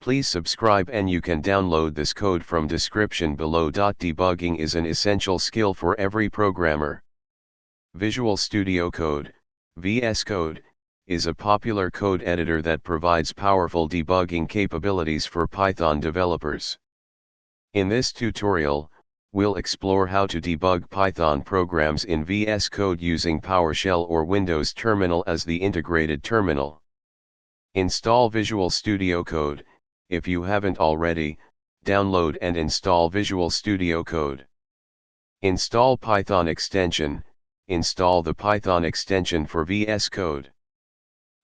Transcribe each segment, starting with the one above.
Please subscribe and you can download this code from description below. Debugging is an essential skill for every programmer. Visual Studio Code, VSCode, is a popular code editor that provides powerful debugging capabilities for Python developers. In this tutorial, we'll explore how to debug Python programs in VSCode using PowerShell or Windows Terminal as the integrated terminal. Install Visual Studio Code. If you haven't already, download and install Visual Studio Code. Install Python extension. Install the Python extension for VSCode.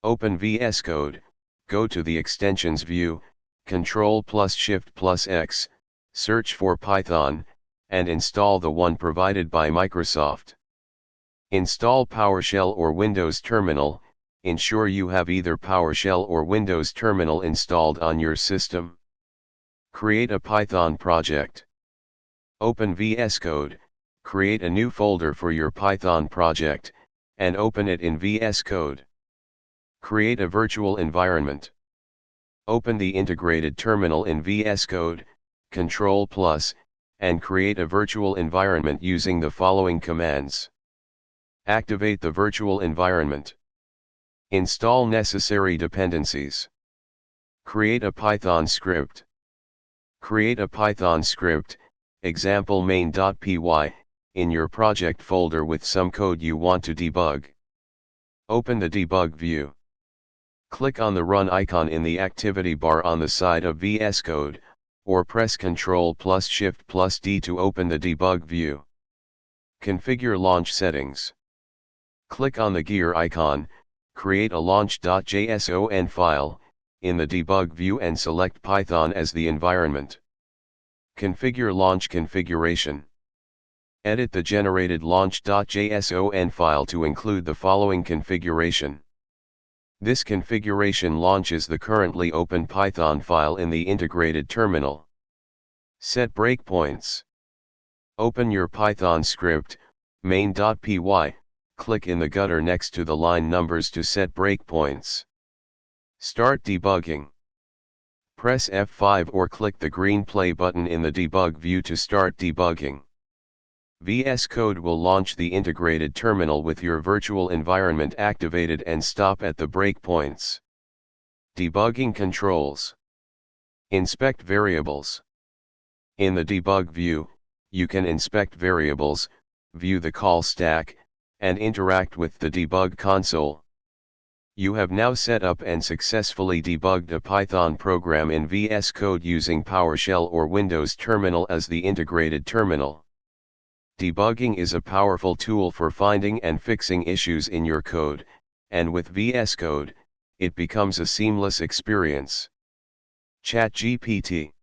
Open VSCode, go to the Extensions view, Ctrl Shift X, search for Python, and install the one provided by Microsoft. Install PowerShell or Windows Terminal. Ensure you have either PowerShell or Windows Terminal installed on your system. Create a Python project. Open VSCode, create a new folder for your Python project, and open it in VSCode. Create a virtual environment. Open the integrated terminal in VSCode, Ctrl+, and create a virtual environment using the following commands. Activate the virtual environment. Install necessary dependencies. Create a Python script. Create a Python script, example main.py, in your project folder with some code you want to debug. Open the debug view. Click on the Run icon in the activity bar on the side of VSCode, or press Ctrl Shift D to open the debug view. Configure launch settings. Click on the gear icon, create a launch.json file, in the debug view and select Python as the environment. Configure launch configuration. Edit the generated launch.json file to include the following configuration. This configuration launches the currently open Python file in the integrated terminal. Set breakpoints. Open your Python script, main.py, click in the gutter next to the line numbers to set breakpoints. Start debugging. Press F5 or click the green play button in the debug view to start debugging. VSCode will launch the integrated terminal with your virtual environment activated and stop at the breakpoints. Debugging controls. Inspect variables. In the debug view, you can inspect variables, view the call stack, and interact with the debug console. You have now set up and successfully debugged a Python program in VSCode using PowerShell or Windows Terminal as the integrated terminal. Debugging is a powerful tool for finding and fixing issues in your code, and with VSCode, it becomes a seamless experience. ChatGPT.